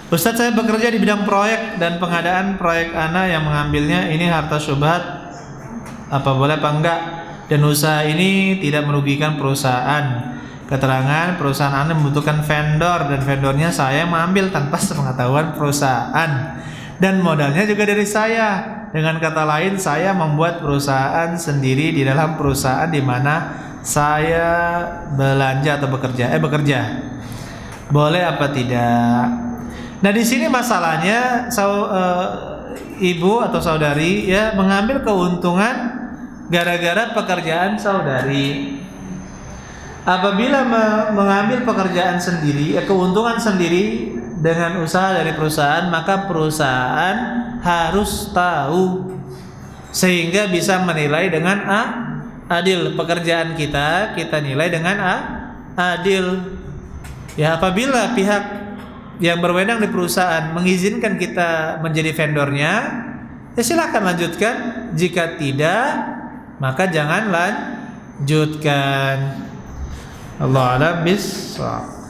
Ustadz, saya bekerja di bidang proyek dan pengadaan proyek ana yang mengambilnya ini harta syubhat, apa boleh apa enggak? Dan usaha ini tidak merugikan perusahaan. Keterangan perusahaan ana membutuhkan vendor dan vendornya saya mengambil tanpa sepengetahuan perusahaan dan modalnya juga dari saya. Dengan kata lain, saya membuat perusahaan sendiri di dalam perusahaan di mana saya belanja atau bekerja. Boleh apa tidak? Nah, di sini masalahnya ibu atau saudari ya mengambil keuntungan gara-gara pekerjaan saudari. Apabila mengambil pekerjaan sendiri, keuntungan sendiri dengan usaha dari perusahaan, maka perusahaan harus tahu sehingga bisa menilai dengan adil. Pekerjaan kita nilai dengan adil. Ya, apabila pihak yang berwenang di perusahaan mengizinkan kita menjadi vendornya, ya silakan lanjutkan. Jika tidak, maka jangan lanjutkan. Allah a'lam bishawab.